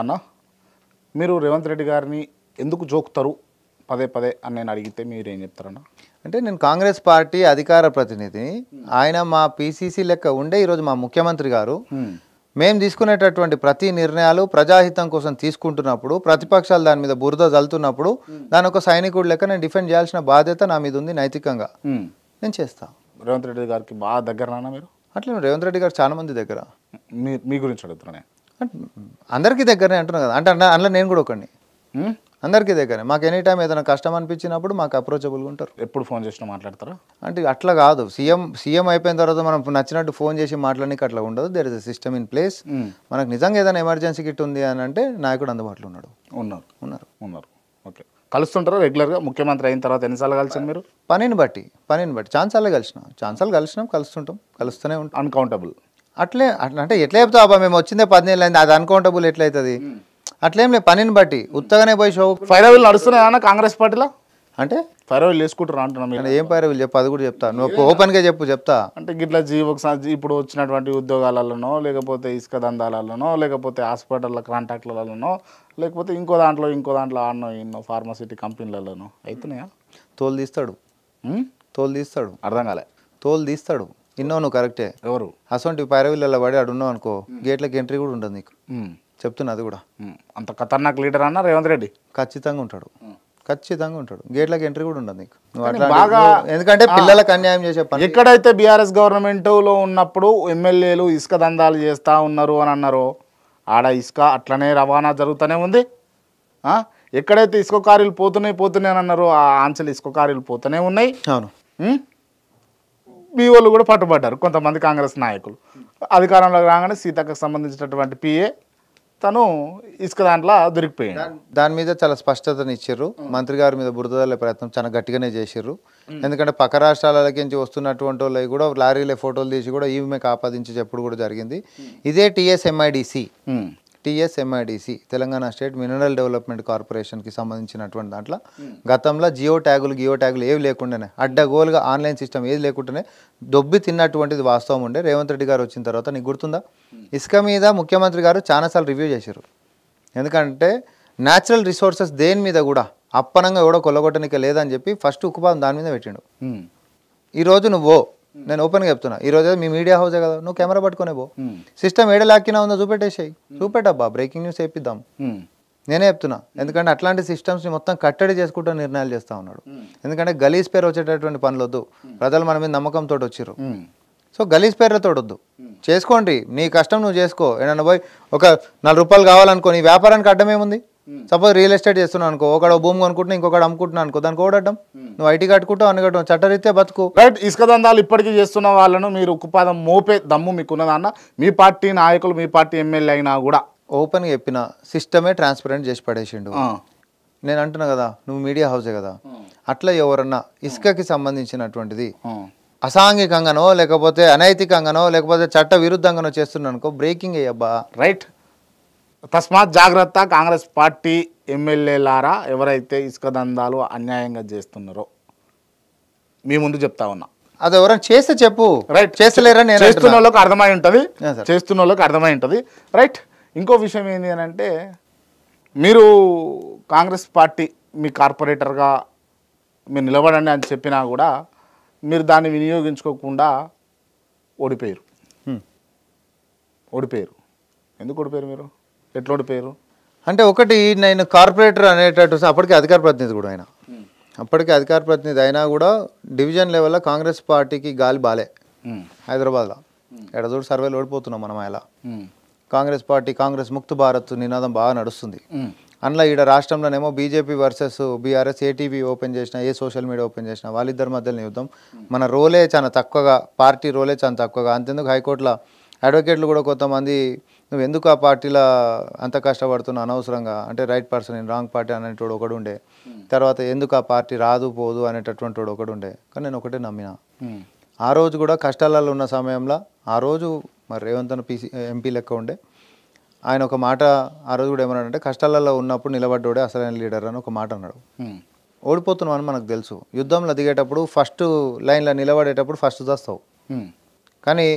అన్న మీరు రేవంత్ రెడ్డి గారిని ఎందుకు జోకుతారు పదే పదే అని నేను అడిగితే మీరు ఏం చెప్తారన్న? అంటే నేను కాంగ్రెస్ పార్టీ అధికార ప్రతినిధిని. ఆయన మా పిసిసి లెక్క ఉండే ఈరోజు మా ముఖ్యమంత్రి గారు మేము తీసుకునేటటువంటి ప్రతి నిర్ణయాలు ప్రజాహితం కోసం తీసుకుంటున్నప్పుడు ప్రతిపక్షాలు దాని మీద బురద జల్లుతున్నప్పుడు దాని ఒక సైనికుడు లెక్క నేను డిఫెండ్ చేయాల్సిన బాధ్యత నా మీద ఉంది నైతికంగా. నేను చేస్తా. రేవంత్ రెడ్డి గారికి బాగా దగ్గరనా మీరు? అట్లా రేవంత్ రెడ్డి గారు చాలా మంది దగ్గర. మీ గురించి అడుగుతున్నానే. అందరికీ దగ్గరనే అంటున్నా కదా. అంటే అందులో నేను కూడా ఒకడిని. అందరికీ దగ్గరే. మాకు ఎనీ టైం ఏదైనా కష్టం అనిపించినప్పుడు మాకు అప్రోచబుల్గా ఉంటారు. ఎప్పుడు ఫోన్ చేసినా మాట్లాడతారా? అంటే అట్లా కాదు. సీఎం అయిపోయిన తర్వాత మనం నచ్చినట్టు ఫోన్ చేసి మాట్లాడడానికి అట్లా ఉండదు. There is a system in place. మనకు నిజంగా ఏదైనా ఎమర్జెన్సీ కిట్ ఉంది అని అంటే నాయకుడు అందుబాటులో ఉన్నాడు. ఉన్నారు. ఓకే. కలుస్తుంటారా రెగ్యులర్గా? ముఖ్యమంత్రి అయిన తర్వాత ఎన్నిసార్లు కలిసారు మీరు? పనిని బట్టి ఛాన్సార్లు కలిసినాం కలుస్తుంటాం, కలుస్తూనే ఉంటాం. అన్కౌంటబుల్ అట్లే అంటే ఎట్లా చెప్తావు అబ్బా మేము వచ్చిందే 10 ఏళ్ళు అయింది, అది అన్కౌంటబుల్ ఎట్లయితుంది? అట్లేం లేదు, పనిని బట్టి ఉత్తగానే పోయి షో. ఫైరవీలు నడుస్తున్నాయా కాంగ్రెస్ పార్టీలో? అంటే ఫైరవీలు వేసుకుంటారా అంటున్నా. ఏం ఫైరవీలు చెప్పు, అది కూడా చెప్తా. నువ్వు ఓపెన్గా చెప్తా. అంటే గిట్లా ఇప్పుడు వచ్చినటువంటి ఉద్యోగాలలోనో, లేకపోతే ఇసుక దందాలలోనో, లేకపోతే హాస్పిటల్ కాంట్రాక్ట్లలోనో, లేకపోతే ఇంకో దాంట్లో ఆడనో ఇన్నో ఫార్మసిటీ కంపెనీలలోనో అవుతున్నాయా? తోలు తీస్తాడు. అర్థం కాలే. తోలు తీస్తాడు. ఇన్నో నువ్వు కరెక్టే. ఎవరు అసొంటి పైరవీళ్ళ పడి అడున్నావు అనుకో, గేట్లకి ఎంట్రీ కూడా ఉండదు నీకు. చెప్తున్నా అది కూడా. అంత ఖతర్నాక్ లీడర్ అన్న రేవంత్ రెడ్డి? ఖచ్చితంగా ఉంటాడు. గేట్లకి ఎంట్రీ కూడా ఉండదు నీకు. నువ్వు అట్లా బాగా, ఎందుకంటే పిల్లలకు అన్యాయం చేసే పని. ఎక్కడైతే బీఆర్ఎస్ గవర్నమెంట్లో ఉన్నప్పుడు ఎమ్మెల్యేలు ఇసుక దందాలు చేస్తూ ఉన్నారు అని అన్నారో ఆడ ఇసుక అట్లనే రవాణా జరుగుతూనే ఉంది. ఎక్కడైతే ఇసుక కారీలు పోతున్నాయి అని అన్నారో ఆ ఆంచలు ఇసుక కారీలు పోతూనే ఉన్నాయి. అవును. మీ వాళ్ళు కూడా పట్టుబడ్డారు కొంతమంది కాంగ్రెస్ నాయకులు. అధికారంలోకి రాగానే సీతకు సంబంధించినటువంటి పిఏ తను ఇసుక దాంట్లో దొరికిపోయాడు. దాని మీద చాలా స్పష్టతని ఇచ్చారు. మంత్రి గారి మీద బురదలే ప్రయత్నం చాలా గట్టిగానే చేసారు. ఎందుకంటే పక్క రాష్ట్రాలకి వస్తున్నటువంటి వాళ్ళు కూడా లారీలే ఫోటోలు తీసి కూడా ఈమెకు ఆపాదించి చెప్పుడు కూడా జరిగింది. ఇదే TSMIDC Telangana state mineral development కార్పొరేషన్కి సంబంధించినటువంటి దాంట్లో గతంలో జియో ట్యాగులు ఏవి లేకుండానే అడ్డగోలుగా ఆన్లైన్ సిస్టమ్ ఏది లేకుండానే దొబ్బి తిన్నటువంటిది వాస్తవం ఉండే. రేవంత్ రెడ్డి గారు వచ్చిన తర్వాత నీకు గుర్తుందా, ఇసుక మీద ముఖ్యమంత్రి గారు చాలాసార్లు రివ్యూ చేశారు. ఎందుకంటే న్యాచురల్ రిసోర్సెస్ దేని మీద కూడా అప్పనంగా ఎవడో కొల్లగొట్టనిక లేదని చెప్పి ఫస్ట్ ఉక్కుపాదం దాని మీద పెట్టిండు. ఈరోజు నువ్వు నేను ఓపెన్గా చెప్తున్నా, ఈరోజు మీ మీడియా హౌసే కదా, నువ్వు కెమెరా పట్టుకునే పో, సిస్టమ్ ఏడలాక్కినా ఉందో చూపెట్టబ్బా, బ్రేకింగ్ న్యూస్ వేపిద్దాం. నేనే చెప్తున్నా. ఎందుకంటే అట్లాంటి సిస్టమ్స్ని మొత్తం కట్టడి చేసుకుంటూ నిర్ణయాలు చేస్తూ ఉన్నాడు. ఎందుకంటే గలీజ్ పేరు వచ్చేటటువంటి పనులు వద్దు. ప్రజలు మన మీద నమ్మకంతో వచ్చారు. సో గలీజ్ పేర్లతో వద్దు, చేసుకోండి, నీ కష్టం నువ్వు చేసుకో. ఏమన్నా పోయి ఒక 4 రూపాయలు కావాలనుకో, నీ వ్యాపారానికి అడ్డమేముంది? సపోజ్ రియల్ ఎస్టేట్ చేస్తున్నావు అనుకో, ఒకడు భూమి కొనుక్కుంటున్నా ఇంకొకటి అమ్ముకుంటున్నా అనుకో, దానికి ఓడటం, నువ్వు ఐటీ కట్టుకుంటావు అన్ని కట్టడం, చట్టరీత్యా బతుకు. రైట్. ఇసుక దందాలు ఇప్పటికీ చేస్తున్న వాళ్ళను మీరు ఉక్కుపాదం మోపే దమ్ము మీకున్నదన్న? మీ పార్టీ నాయకులు, మీ పార్టీ ఎమ్మెల్యే అయినా కూడా ఓపెన్గా చెప్పిన సిస్టమే ట్రాన్స్పరెంట్ చేసి పడేసిండు. నేను అంటున్నా కదా, నువ్వు మీడియా హౌసే కదా, అట్లా ఎవరన్నా ఇసుకకి సంబంధించినటువంటిది అసాంఘికంగానో లేకపోతే అనైతికంగానో లేకపోతే చట్ట విరుద్ధంగానో చేస్తున్నాను అనుకో, బ్రేకింగ్ అయ్యబ్బా. రైట్. తస్మాత్ జాగ్రత్త కాంగ్రెస్ పార్టీ ఎమ్మెల్యేలారా, ఎవరైతే ఇసుక దందాలు అన్యాయంగా చేస్తున్నారో మీ ముందు చెప్తా ఉన్నా. అది ఎవరైనా చేస్తే చెప్పు. రైట్. చేస్తలేరా? నేను చేస్తున్న వాళ్ళకి అర్థమై ఉంటుంది. రైట్. ఇంకో విషయం ఏంటి అని అంటే, మీరు కాంగ్రెస్ పార్టీ మీ కార్పొరేటర్గా మీరు నిలబడండి అని చెప్పినా కూడా మీరు దాన్ని వినియోగించుకోకుండా ఓడిపోయారు. ఎందుకు ఓడిపోయారు మీరు? ఎట్లా ఓడిపోయారు అంటే, ఒకటి నేను కార్పొరేటర్ అనేటట్టు అప్పటికే అధికార ప్రతినిధి కూడా ఆయన, అప్పటికే అధికార ప్రతినిధి అయినా కూడా డివిజన్ లెవెల్లో కాంగ్రెస్ పార్టీకి గాలి బాలే. హైదరాబాద్లో ఎడదోడు సర్వేలు ఓడిపోతున్నాం మనం. అలా కాంగ్రెస్ పార్టీ, కాంగ్రెస్ ముక్త భారత్ నినాదం బాగా నడుస్తుంది. అందులో ఈడ రాష్ట్రంలోనేమో బీజేపీ వర్సెస్ బీఆర్ఎస్, ఏ టీవీ ఓపెన్ చేసినా, ఏ సోషల్ మీడియా ఓపెన్ చేసినా వాళ్ళిద్దరి మధ్యలో యుద్ధం. మన రోలే చాలా తక్కువగా, పార్టీ రోలే చాలా తక్కువగా. అంతెందుకు హైకోర్టులో అడ్వకేట్లు కూడా కొంతమంది, నువ్వు ఎందుకు ఆ పార్టీలో అంత కష్టపడుతున్నావు అనవసరంగా, అంటే right person in wrong party అనేటోడు ఒకడు ఉండే. తర్వాత ఎందుకు ఆ పార్టీ రాదు పోదు అనేటటువంటి వాడు ఒకడు ఉండే. కానీ నేను ఒకటే నమ్మిన, ఆ రోజు కూడా కష్టాలలో ఉన్న సమయంలో, ఆ రోజు మరి రేవంత్ అన్న ఎంపీ లెక్క ఉండే, ఆయన ఒక మాట ఆ రోజు కూడా ఏమన్నాడంటే, కష్టాలలో ఉన్నప్పుడు నిలబడ్డోడే అసలైన లీడర్ అని ఒక మాట అన్నాడు. ఓడిపోతున్నావు అని మనకు తెలుసు. యుద్ధంలో దిగేటప్పుడు ఫస్ట్ లైన్లో నిలబడేటప్పుడు ఫస్ట్ చేస్తావు, కానీ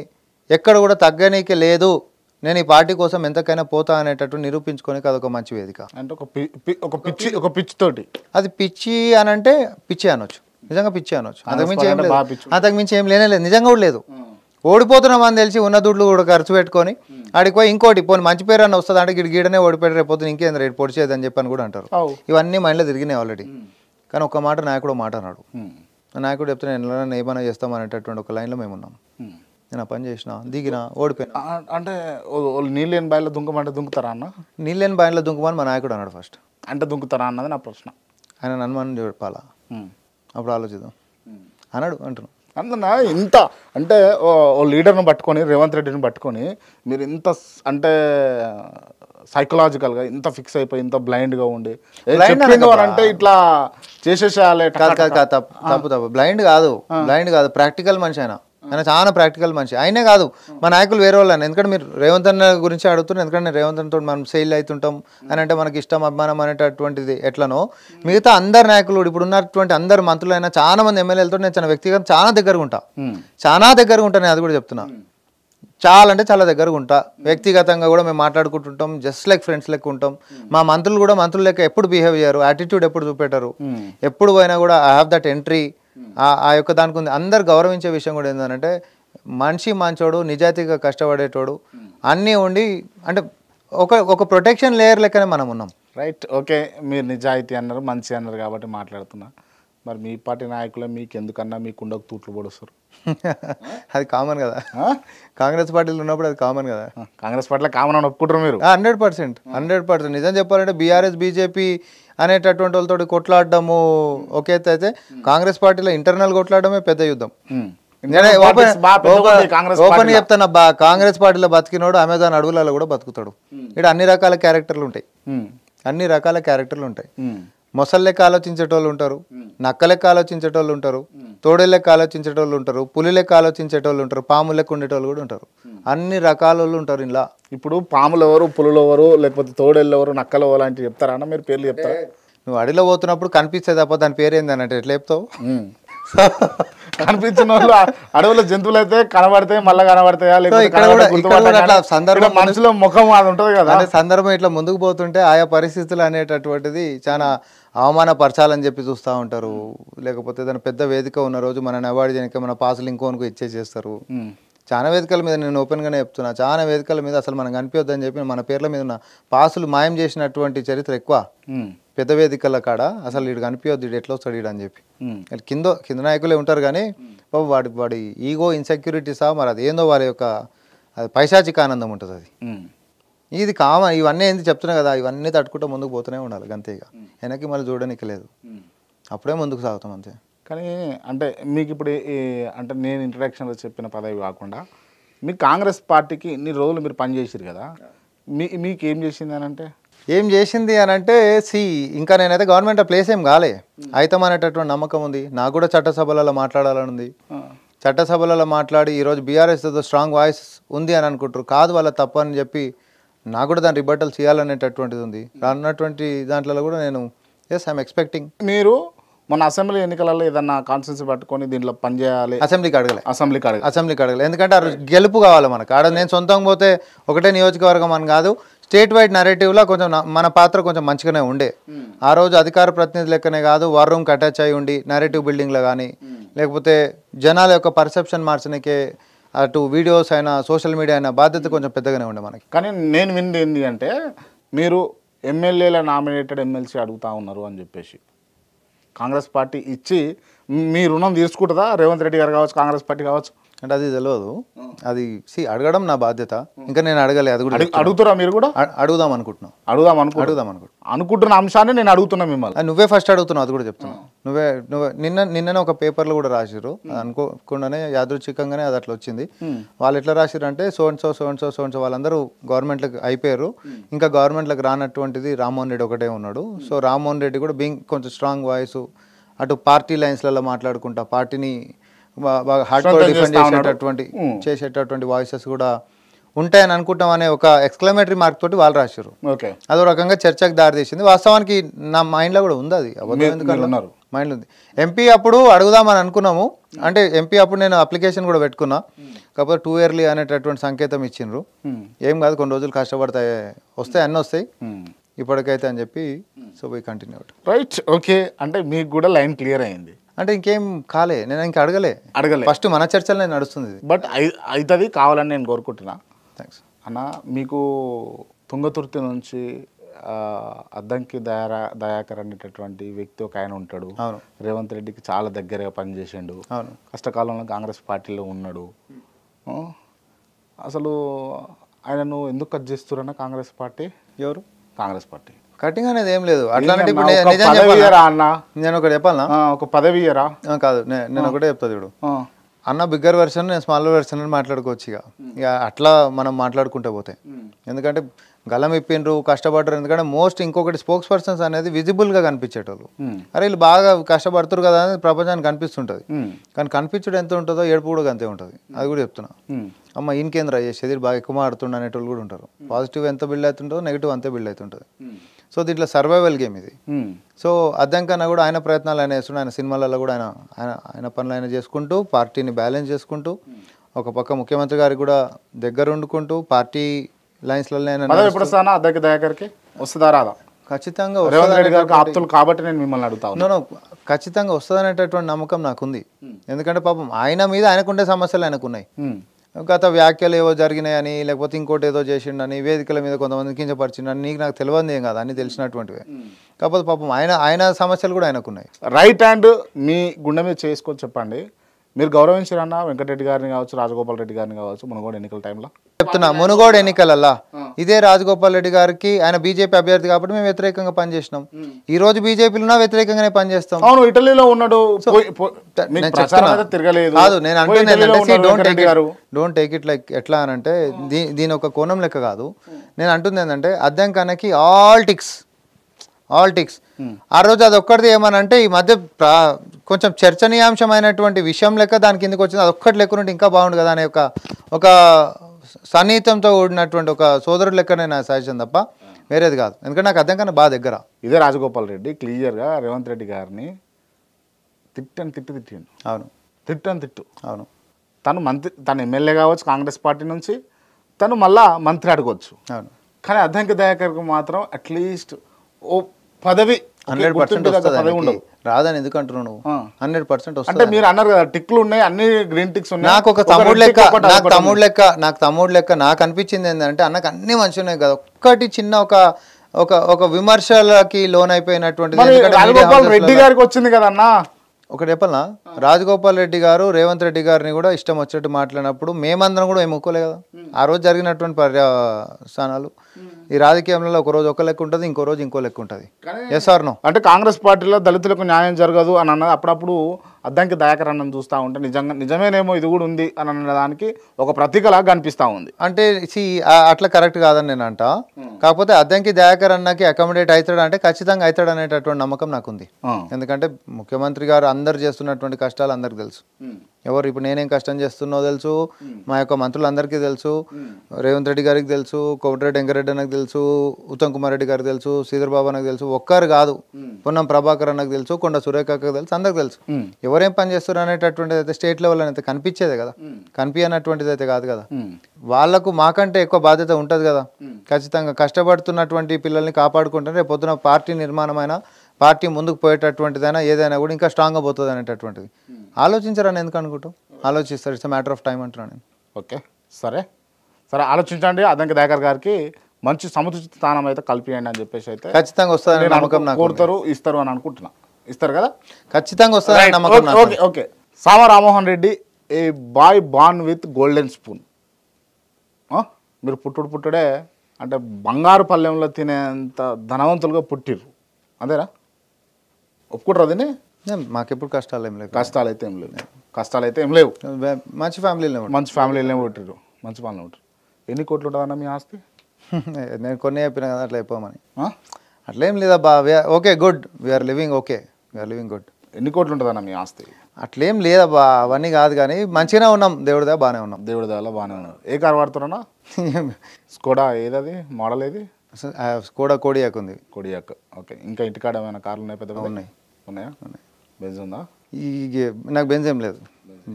ఎక్కడ కూడా తగ్గనీకే లేదు, నేను ఈ పార్టీ కోసం ఎంతకైనా పోతా అనేటట్టు నిరూపించుకోనికి అదొక మంచి వేదిక. అంటే ఒక పిచ్చి తోటి అది పిచ్చి అని అంటే పిచ్చి అనొచ్చు, నిజంగా పిచ్చి అనొచ్చు. అంతకుమించి ఏం లేదు, అంతకుమించి ఏం లేనే లేదు, నిజంగా కూడా లేదు. ఓడిపోతున్నామని తెలిసి ఉన్న దుడ్లు కూడా ఖర్చు పెట్టుకొని ఆడికి పోయి ఇంకోటి పోనీ మంచి పేరు అన్న వస్తుంది అంటే గీడనే ఓడిపోయాడు, రేపు ఇంకేంద్ర రేపు పొడిచేదని చెప్పని కూడా అంటారు. ఇవన్నీ మైండ్లో తిరిగినాయి ఆల్రెడీ. కానీ ఒక మాట నాయకుడు మాట అన్నాడు. నాయకుడు చెప్తే నేను ఏమైనా చేస్తామనేటటువంటి ఒక లైన్లో మేము ఉన్నాం. నేను ఆ పని చేసిన, దిగిన, ఓడిపోయినా. అంటే నీళ్ళని బాయిలో దుంకమంటే దుంకుతారా అన్న? నీళ్ళని బాయిలో దుంకమని మా నాయకుడు అన్నాడు ఫస్ట్. అంటే దుంకుతారా అన్నది నా ప్రశ్న. ఆయన నన్ను చెప్పాలా, అప్పుడు ఆలోచిద్దాం అన్నాడు అంటున్నాను. అందున ఇంత అంటే ఓ లీడర్ని పట్టుకొని, రేవంత్ రెడ్డిని పట్టుకొని మీరు ఇంత అంటే సైకలాజికల్గా ఇంత ఫిక్స్ అయిపోయి ఇంత బ్లైండ్గా ఉండి అంటే ఇట్లా చేసేసేయాలి. తప్పు బ్లైండ్ కాదు ప్రాక్టికల్ మనిషి ఆయన చాలా ప్రాక్టికల్ మనిషి. ఆయనే కాదు మా నాయకులు వేరే వాళ్ళు. ఎందుకంటే మీరు రేవంత్ అన్న గురించి అడుగుతున్నారు, ఎందుకంటే నేను రేవంత్ అన్నతో మనం సెయిల్ అవుతుంటాం అని అంటే మనకి ఇష్టం అభిమానం అనేటటువంటిది ఎట్లనో మిగతా అందరు నాయకులు ఇప్పుడు ఉన్నటువంటి అందరు మంత్రులైనా చాలా మంది ఎమ్మెల్యేలతో నేను చాలా వ్యక్తిగత చాలా దగ్గరగా ఉంటా, నేను అది కూడా చెప్తున్నా. చాలా అంటే చాలా దగ్గరగా ఉంటా. వ్యక్తిగతంగా కూడా మేము మాట్లాడుకుంటుంటాం, జస్ట్ లైక్ ఫ్రెండ్స్ లెక్క ఉంటాం. మా మంత్రులు కూడా మంత్రులు లెక్క ఎప్పుడు బిహేవ్ చేయరు, యాటిట్యూడ్ ఎప్పుడు చూపెట్టరు. ఎప్పుడు పోయినా కూడా ఐ హ్యావ్ దట్ ఎంట్రీ ఆ యొక్క దానికి ఉంది. అందరు గౌరవించే విషయం కూడా ఏంటంటే మనిషి మంచోడు, నిజాయితీగా కష్టపడేటోడు అన్నీ ఉండి అంటే ఒక ప్రొటెక్షన్ లేయర్ లెక్కనే మనం ఉన్నాం. Right, okay. మీరు నిజాయితీ అన్నారు, మంచి అన్నారు కాబట్టి మాట్లాడుతున్నా. మరి మీ పార్టీ నాయకులే మీకు ఎందుకన్నా మీ కుండకు తూట్లు పొడుస్తారు? అది కామన్ కదా, కాంగ్రెస్ పార్టీలో ఉన్నప్పుడు అది కామన్ కదా. కాంగ్రెస్ పార్టీలో కామన్ అని ఒప్పుకుంటారు మీరు? 100%. నిజం చెప్పాలంటే బీఆర్ఎస్ బీజేపీ అనేటటువంటి వాళ్ళతో కొట్లాడడము ఒక ఎత్తు అయితే, కాంగ్రెస్ పార్టీలో ఇంటర్నల్ కొట్లాడడమే పెద్ద యుద్ధం. ఓపెన్ చెప్తాను, కాంగ్రెస్ పార్టీలో బతికినోడు అమెజాన్ అడవులలో కూడా బతుకుతాడు. ఇక్కడ అన్ని రకాల క్యారెక్టర్లు ఉంటాయి. మొసల్ లెక్క ఆలోచించేటోళ్ళు ఉంటారు, నక్క లెక్క ఆలోచించేటోళ్ళు ఉంటారు, తోడే లెక్క ఆలోచించేటోళ్ళు ఉంటారు, పులి లెక్క ఆలోచించేటోళ్ళు ఉంటారు, పాము లెక్క ఉండేటోళ్ళు కూడా ఉంటారు. అన్ని రకాల వాళ్ళు ఉంటారు ఇలా. ఇప్పుడు పాములు ఎవరు, పులులు ఎవరు, లేకపోతే తోడేళ్ళు ఎవరు, నక్కలు అలాంటివి చెప్తారా అన్న? మీరు పేర్లు చెప్తారా? నువ్వు అడవిలో పోతున్నప్పుడు కనిపిస్తే తప్ప దాని పేరు ఏందనంటే ఎట్లా చెప్తావు? కనిపించిన వాళ్ళు అడవుల జంతువులు అయితే కనబడతాయి, మళ్ళీ కనబడతాయా? సందర్భం మనుషుల ముఖం అది ఉంటుంది కదా, సందర్భం ఇట్లా ముందుకు పోతుంటే ఆయా పరిస్థితులు అనేటటువంటిది చాలా అవమానపరచాలని చెప్పి చూస్తూ ఉంటారు. లేకపోతే దాని పెద్ద వేదిక ఉన్న రోజు మనని అవార్డు చేయడానికి మన పాసులు ఇంకోనుకో ఇచ్చేసేస్తారు. చాలా వేదికల మీద నేను ఓపెన్గానే చెప్తున్నా, చాలా వేదికల మీద అసలు మనం కనిపించొద్దని చెప్పి మన పేర్ల మీద ఉన్న పాసులు మాయం చేసినటువంటి చరిత్ర ఎక్కువ. పెద్ద వేదికల కాడ అసలు వీడు కనిపించొద్దు, వీడు ఎట్లా వస్తాడు వీడు అని చెప్పి కింద నాయకులే ఉంటారు. కానీ వాడి ఈగో ఇన్సెక్యూరిటీసా మరి అది ఏందో వారి యొక్క పైశాచిక ఆనందం ఉంటుంది అది. ఇది కామన్. ఇవన్నీ ఏంది చెప్తున్నా కదా, ఇవన్నీ తట్టుకుంటూ ముందుకు పోతూనే ఉండాలి అంతే. ఇక వెనక్కి మళ్ళీ చూడడానికి లేదు, అప్పుడే ముందుకు సాగుతాం అంతే. కానీ అంటే మీకు ఇప్పుడు అంటే నేను ఇంట్రడక్షన్లో చెప్పిన పదవి కాకుండా మీకు కాంగ్రెస్ పార్టీకి ఇన్ని రోజులు మీరు పనిచేసారు కదా, మీకు ఏం చేసింది అని అంటే ఇంకా నేనైతే గవర్నమెంట్ ప్లేస్ ఏం కాలే, అవుతామనేటటువంటి నమ్మకం ఉంది. నాకు కూడా చట్టసభలలో మాట్లాడాలని ఉంది. చట్టసభలలో మాట్లాడి ఈరోజు బీఆర్ఎస్ స్ట్రాంగ్ వాయిస్ ఉంది అని అనుకుంటారు, కాదు వాళ్ళ తప్పు అని చెప్పి నాకు కూడా దాని రిబట్టలు చేయాలనేటటువంటిది ఉంది. రానున్నటువంటి దాంట్లో కూడా నేను ఐఎమ్ ఎక్స్పెక్టింగ్. మీరు మన అసెంబ్లీ ఎన్నికలలో ఏదన్నా కాన్స్టిట్యూన్సీ పట్టుకొని దీంట్లో పనిచేయాలి? అసెంబ్లీకి అడగలే, ఎందుకంటే గెలుపు కావాలి మనకు. ఆడ నేను సొంతంగా పోతే ఒకటే నియోజకవర్గం అని కాదు, స్టేట్ వైడ్ నరేటివ్లో కొంచెం మన పాత్ర కొంచెం మంచిగానే ఉండే. ఆ రోజు అధికార ప్రతినిధి లెక్కనే కాదు, వార్ రూమ్కి అటాచ్ అయి ఉండి నరేటివ్ బిల్డింగ్లో కానీ, లేకపోతే జనాల యొక్క పర్సెప్షన్ మార్చడానికే అటు వీడియోస్ అయినా సోషల్ మీడియా అయినా బాధ్యత కొంచెం పెద్దగానే ఉండే మనకి. కానీ నేను విన్నది ఏంటి అంటే మీరు ఎమ్మెల్యేల నామినేటెడ్ ఎమ్మెల్సీ అడుగుతా ఉన్నారు అని చెప్పేసి కాంగ్రెస్ పార్టీ ఇచ్చి మీ రుణం తీసుకుంటుందా? రేవంత్ రెడ్డి గారు కావచ్చు, కాంగ్రెస్ పార్టీ కావచ్చు. అంటే అది తెలియదు, అది అడగడం నా బాధ్యత. ఇంకా నేను అడగలే, అది కూడా అడుగుతారా? మీరు కూడా అడుగుదాం అనుకుంటున్న అంశాన్ని నేను అడుగుతున్నా మిమ్మల్ని. నువ్వే ఫస్ట్ అడుగుతున్నావు, అది కూడా చెప్తున్నా. నువ్వే నిన్ననే ఒక పేపర్లో కూడా రాసిర్రు, అనుకోకుండానే యాదృచ్ఛికంగానే అది అట్లా వచ్చింది. వాళ్ళు ఎట్లా రాసిర్రు అంటే సో అండ్ సో వాళ్ళందరూ గవర్నమెంట్లకు అయిపోయారు, ఇంకా గవర్నమెంట్లకు రానటువంటిది రామ్మోహన్ రెడ్డి ఒకటే ఉన్నాడు. సో రామ్మోహన్ రెడ్డి కూడా బీయింగ్ కొంచెం స్ట్రాంగ్ వాయిస్, అటు పార్టీ లైన్స్లలో మాట్లాడుకుంటా పార్టీని బాగా హార్డ్ కోర్ డిఫెండ్ చేసేటటువంటి వాయిసెస్ కూడా ఉంటాయని అనుకుంటాం అనే ఒక ఎక్స్క్లమేటరీ మార్క్ తోటి వాళ్ళు రాశారు. అదో రకంగా చర్చకు దారి తీసింది. వాస్తవానికి నా మైండ్లో కూడా ఉంది, అది మైండ్లో ఉంది. ఎంపీ అప్పుడు అడుగుదామని అనుకున్నాము, అంటే ఎంపీ అప్పుడు నేను అప్లికేషన్ కూడా పెట్టుకున్నా, కాకపోతే 2 ఇయర్లీ అనేటటువంటి సంకేతం ఇచ్చిండ్రు. ఏం కాదు, కొన్ని రోజులు కష్టపడతాయి, వస్తాయి, అన్నీ వస్తాయి ఇప్పటికైతే అని చెప్పి. So we continue. Right, okay. అంటే మీకు కూడా లైన్ క్లియర్ అయింది అంటే ఇంకేం కాలే, నేను ఇంకా అడగలే ఫస్ట్ మన చర్చలు నడుస్తుంది. బట్ అవుతుంది కావాలని నేను కోరుకుంటున్నా. థ్యాంక్స్ అన్న. మీకు తుంగతుర్తి నుంచి అద్దంకి దయాకర్ అనేటటువంటి వ్యక్తి ఒక ఆయన ఉంటాడు. రేవంత్ రెడ్డికి చాలా దగ్గరగా పనిచేసిండు. కష్టకాలంలో కాంగ్రెస్ పార్టీలో ఉన్నాడు. అసలు ఆయనను ఎందుకు కట్ చేస్తున్నా కాంగ్రెస్ పార్టీ? ఎవరు? కాంగ్రెస్ పార్టీ కటింగ్ అనేది ఏం లేదు. అట్లాంటి అన్న నేను ఒకటి చెప్పాలనా? ఒక పదవి ఇయరా? కాదు, నేను ఒకటే చెప్తా చూడు అన్న, బిగ్గర్ వెర్షన్, నేను స్మాలర్ వెర్షన్ అని మాట్లాడుకోవచ్చు. ఇక అట్లా మనం మాట్లాడుకుంటే పోతే, ఎందుకంటే గలం ఇప్పిండ్రు, కష్టపడ్డారు. ఎందుకంటే మోస్ట్ ఇంకొకటి స్పోక్స్ పర్సన్స్ అనేది విజిబుల్గా కనిపించేటోళ్ళు. అరే వీళ్ళు బాగా కష్టపడుతురు కదా అని ప్రపంచానికి కనిపిస్తుంటుంది. కానీ కనిపించడం ఎంత ఉంటుందో ఏడుపు కూడా అంతే ఉంటుంది. అది కూడా చెప్తున్నా. అమ్మ ఈయనకేంద్ర చేసేది బాగా ఎక్కువ ఆడుతుండ అనేటోళ్ళు కూడా ఉంటారు. పాజిటివ్ ఎంత బిల్డ్ అవుతుంటుందో నెగిటివ్ అంతే బిల్డ్ అవుతుంటుంది. సో దీంట్లో సర్వైవల్ గేమ్ ఇది. సో అద్దంకన్నా కూడా ఆయన ప్రయత్నాలు ఆయన చేస్తుండే, ఆయన సినిమాలలో కూడా ఆయన పనులు ఆయన చేసుకుంటూ, పార్టీని బ్యాలెన్స్ చేసుకుంటూ, ఒక పక్క ముఖ్యమంత్రి గారికి కూడా దగ్గర వండుకుంటూ, పార్టీ లైన్స్లలో అద్దంకి దయాకర్కి వస్తుందా రాదా? ఖచ్చితంగా ఆప్తులు కాబట్టి నేను మిమ్మల్ని అడుగుతాను. ఖచ్చితంగా వస్తుంది అనేటటువంటి నమ్మకం నాకుంది. ఎందుకంటే పాపం ఆయన మీద ఆయనకుండే సమస్యలు ఆయనకున్నాయి. గత వ్యాఖ్యలు ఏవో జరిగినాయని, లేకపోతే ఇంకోటి ఏదో చేసిండని, వేదికల మీద కొంతమంది కించపరిచిండని నీకు తెలియదు ఏం కాదు, అన్ని తెలిసినటువంటివే. కాకపోతే పాపం ఆయన సమస్యలు కూడా ఆయనకున్నాయి. రైట్ హ్యాండ్ మీ గుండె మీద చేసుకొని చెప్పండి, మీరు గౌరవించారన్న వెంకటరెడ్డి గారిని కావచ్చు, రాజగోపాల్ రెడ్డి గారిని కావచ్చు, మునుగోడు ఎన్నికల టైంలో చెప్తున్నా. మునుగోడు ఎన్నికలల్లా ఇదే రాజగోపాల్ రెడ్డి గారికి, ఆయన బీజేపీ అభ్యర్థి కాబట్టి మేము వ్యతిరేకంగా పనిచేసినాం. ఈ రోజు బీజేపీలో వ్యతిరేకంగానే పనిచేస్తాం. అవును, ఇటలీలో ఉన్నాడు, కాదు నేను అంటే డోంట్ టేక్ ఇట్ లైక్ ఎట్లా అని అంటే దీని ఒక కోణం లెక్క కాదు. నేను అంటుంది ఏంటంటే అద్దంకన్నకి ఆల్ టిక్స్. ఆ రోజు అది ఒక్కటిది ఏమనంటే ఈ మధ్య కొంచెం చర్చనీయాంశమైనటువంటి విషయం లెక్క దాని కిందకి వచ్చింది. అది ఒక్కటి లెక్క ఉంటే ఇంకా బాగుండు కదా అనే ఒక సన్నిహితంతో కూడినటువంటి ఒక సోదరుడు లెక్కనే నా సజెషన్ తప్ప వేరేది కాదు. ఎందుకంటే నాకు అద్దంకన్నా బాగా దగ్గర. ఇదే రాజగోపాల్ రెడ్డి క్లియర్గా రేవంత్ రెడ్డి గారిని తిట్టిండు. అవును, తిట్టు. అవును. తను ఎమ్మెల్యే కావచ్చు కాంగ్రెస్ పార్టీ నుంచి, తను మళ్ళా మంత్రి అడగవచ్చు. అవును. కానీ అద్దంకి దయాకర్కి మాత్రం అట్లీస్ట్ ఓ పదవి 100% రాదని ఎందుకు అంటున్నావు నువ్వు? 100% వస్తుంది. అంటే మీరు అన్నారు కదా టిక్లు ఉన్నాయి, అన్ని గ్రీన్ టిక్స్ ఉన్నాయి. నాకు ఒక తమ్ముడు లెక్క నాకు అనిపించింది ఏంటంటే అన్నకు అన్ని మంచిగా ఉన్నాయి కదా, ఒక్కటి చిన్న ఒక విమర్శలకి లోన్ అయిపోయినటువంటి రాజగోపాల్ రెడ్డి గారికి వచ్చింది కదన్నా. ఒకటి చెప్పాలనా, రాజగోపాల్ రెడ్డి గారు రేవంత్ రెడ్డి గారిని కూడా ఇష్టం వచ్చినట్టు మాట్లాడినప్పుడు మేమందరం కూడా ఏమి ఒక్కలే కదా. ఆ రోజు జరిగినటువంటి పర్యవసానాలు ఈ రాజకీయంలో ఒక రోజు ఒక లెక్క ఉంటుంది, ఇంకో రోజు ఇంకో లెక్క ఉంటుంది. Yes or no? అంటే కాంగ్రెస్ పార్టీలో దళితులకు న్యాయం జరగదు అని అన్నది అప్పుడప్పుడు అద్దంకి దయాకర్ అన్నం చూస్తూ ఉంటే నిజమేనేమో ఇది కూడా ఉంది అని అన్నదానికి ఒక ప్రతీకలాగా కనిపిస్తూ ఉంది. అంటే అట్లా కరెక్ట్ కాదని నేను అంటా. కాకపోతే అద్దంకి దయాకర్ అన్నకి అకామిడేట్ అవుతాడు అంటే ఖచ్చితంగా అవుతాడు అనేటటువంటి నమ్మకం నాకుంది. ఎందుకంటే ముఖ్యమంత్రి గారు అందరు చేస్తున్నటువంటి కష్టాలు అందరికి తెలుసు. ఎవరు ఇప్పుడు నేనేం కష్టం చేస్తున్నో తెలుసు, మా యొక్క మంత్రులందరికీ తెలుసు, రేవంత్ రెడ్డి గారికి తెలుసు, కోమటిరెడ్డి వెంకరెడ్డి అన్నకు తెలుసు, ఉత్తమ్ కుమార్ రెడ్డి గారికి తెలుసు, శ్రీధర్ బాబు అన్నకు తెలుసు, ఒక్కరు కాదు, పొన్నం ప్రభాకర్ అన్నకు తెలుసు, కొండ సురేఖకు తెలుసు, అందరికి తెలుసు. ఎవరేం పని చేస్తారు అనేటటువంటిది అయితే స్టేట్ లెవెల్ అయితే కనిపించేదే కదా, కనిపించనటువంటిది అయితే కాదు కదా. వాళ్ళకు మాకంటే ఎక్కువ బాధ్యత ఉంటుంది కదా. ఖచ్చితంగా కష్టపడుతున్నటువంటి పిల్లల్ని కాపాడుకుంటే రేపు పొద్దున పార్టీ నిర్మాణమైన, పార్టీ ముందుకు పోయేటటువంటిదైనా ఏదైనా కూడా ఇంకా స్ట్రాంగ్గా పోతుంది అనేటటువంటిది ఆలోచించారని ఎందుకు అనుకుంటాం? ఆలోచిస్తారు. ఇట్స్ మ్యాటర్ ఆఫ్ టైం అంటున్నాను నేను. ఓకే, సరే ఆలోచించండి. అద్దంకి దయాకర్ గారికి మంచి సముచిత స్థానం అయితే కల్పియండి అని చెప్పేసి అయితే ఖచ్చితంగా వస్తుందని నమ్మకం నాకు. కోరుతారు, ఇస్తారు అని అనుకుంటున్నా. ఇస్తారు కదా? ఖచ్చితంగా వస్తుందని నమ్మకం. Okay. Sama Rammohan Reddy, a boy born with golden spoon. మీరు పుట్టుడే అంటే బంగారు పల్లెంలో తినేంత ధనవంతులుగా పుట్టిర్రు, అంతేనా? ఒప్పుకుంటారు అదని? మాకెప్పుడు కష్టాలు ఏం లేవు. కష్టాలు అయితే ఏం లేవు. మంచి ఫ్యామిలీలో పుట్టిర్రు, మంచి పనులు ఉంటారు. ఎన్ని కోట్లు ఉంటుందన్న మీ ఆస్తి? నేను కొన్ని చెప్పిన కదా అట్లా అయిపోమని. అట్లేం లేదబ్బా. Okay, good, we are living good. ఎన్ని కోట్లు ఉంటుందన్న మీ ఆస్తి? అట్లేం లేదబ్బా, అవన్నీ కాదు. కానీ మంచిగానే ఉన్నాం, దేవుడిదా బాగానే ఉన్నాం. దేవుడిదాలో బాగానే ఉన్నాం. ఏ కారు వాడుతున్నా? స్కోడా ఏదది మోడల్ ఏది? స్కోడా కోడియాక్ ఉంది. కోడియాక్. ఓకే. ఇంకా ఇంటికాడ ఏమైనా కార్లు ఉన్నాయి? పెద్ద ఉన్నాయా? బెంజ్ ఉందా? ఈ నాకు బెంజ్ ఏం లేదు,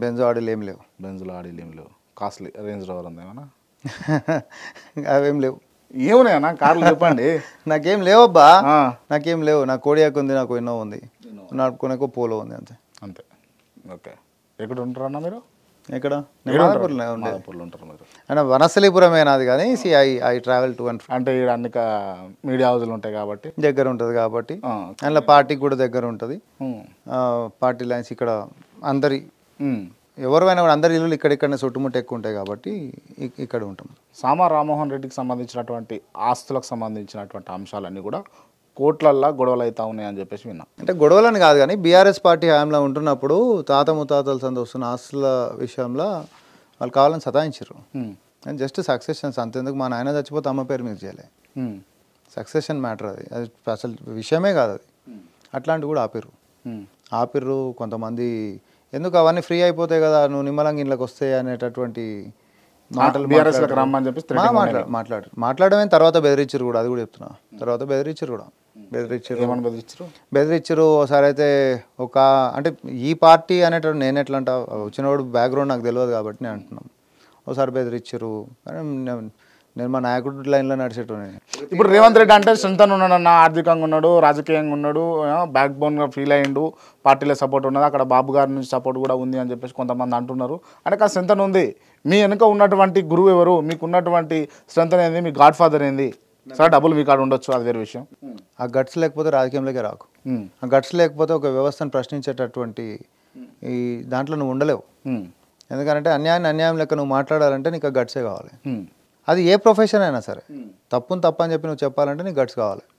బెంజ్ ఆడీలు ఏం లేవు. బెంజ్లో ఆడీలు ఏం లేవు. కాస్ట్లీ రేంజ్ రోవర్ ఉంది ఏమన్నా? అవేం లేవు. ఏమున్నాయన్నా కార్లు చెప్పండి. నాకేం లేవబ్బా, నాకేం లేవు. నాకు కోడియాక్ ఉంది, నాకు ఎన్నో ఉంది, నడుపుకునేకో పోలో ఉంది, అంతే. అంతే. ఓకే. ఎక్కడ ఉంటారన్నా మీరు? ఎక్కడ? మాదాపూర్లో ఉంటారు మీరు. అంటే వనస్థలీపురమే నాది, కానీ ఐ ట్రావెల్ టు అండ్ అంటే ఇక్కడ అన్ని మీడియా హౌజులు ఉంటాయి కాబట్టి దగ్గర ఉంటుంది, కాబట్టి అందులో పార్టీకి కూడా దగ్గర ఉంటుంది. పార్టీ లైన్స్ ఇక్కడ అందరి ఎవరైనా కూడా అందరి ఇల్లు ఇక్కడిక్కడనే చుట్టుముట్టు ఎక్కువ ఉంటాయి కాబట్టి ఇక్కడ ఉంటాం. సామా రామ్మోహన్ రెడ్డికి సంబంధించినటువంటి ఆస్తులకు సంబంధించినటువంటి అంశాలన్నీ కూడా కోట్లల్లో గొడవలు అవుతా ఉన్నాయని చెప్పేసి విన్నా. అంటే గొడవలని కాదు, కానీ బీఆర్ఎస్ పార్టీ హయాంలో ఉంటున్నప్పుడు తాత ముత్తాతల సంద వస్తున్న ఆస్తుల విషయంలో వాళ్ళు కావాలని సతాయించారు. అండ్ జస్ట్ సక్సెషన్స్ అంతేందుకు, మా నాయన చచ్చిపోతే అమ్మ పేరు మీద చేయాలి. సక్సెషన్ మ్యాటర్ అది అసలు విషయమే కాదు అది. అట్లాంటివి కూడా ఆపిర్రు కొంతమంది. ఎందుకు అవన్నీ ఫ్రీ అయిపోతాయి కదా, నువ్వు నిమ్మలంగా ఇంట్లోకి వస్తాయి అనేటటువంటి మాటలు మాట్లాడమే. తర్వాత బెదిరించారు కూడా, అది కూడా చెప్తున్నా. తర్వాత బెదిరించారు. ఒకసారి అయితే అంటే ఈ పార్టీ అనేటప్పుడు నేను ఎట్లా అంటా, వచ్చినవాడు బ్యాక్గ్రౌండ్ నాకు తెలియదు కాబట్టి నేను అంటున్నాను. ఒకసారి బెదిరించారు, కానీ నేను మా నాయకుడు లైన్లో నడిచేటోనే. ఇప్పుడు రేవంత్ రెడ్డి అంటే స్ట్రెంతన్ ఉన్నాడన్న, ఆర్థికంగా ఉన్నాడు, రాజకీయంగా ఉన్నాడు, బ్యాక్ బోన్గా ఫీల్ అయ్యిండు, పార్టీలో సపోర్ట్ ఉన్నది, అక్కడ బాబు గారి నుంచి సపోర్ట్ కూడా ఉంది అని చెప్పేసి కొంతమంది అంటున్నారు. అంటే ఆ స్ట్రెంతన్ ఉంది. మీ వెనుక ఉన్నటువంటి గురువు ఎవరు, మీకు ఉన్నటువంటి స్ట్రెంతన్ ఏంది, మీ గాడ్ ఫాదర్ ఏంది? సరే డబ్బులు మీ కాడ ఉండొచ్చు, అది వేరే విషయం. ఆ గట్స్ లేకపోతే రాజకీయంలోకి రాకు. ఆ గట్స్ లేకపోతే ఒక వ్యవస్థను ప్రశ్నించేటటువంటి ఈ దాంట్లో నువ్వు ఉండలేవు. ఎందుకంటే అన్యాయం లెక్క నువ్వు మాట్లాడాలంటే నీకు ఆ గట్సే కావాలి. అది ఏ ప్రొఫెషన్ అయినా సరే, తప్పుని తప్పు అని చెప్పి నువ్వు చెప్పాలంటే నీకు గట్స్ కావాలి.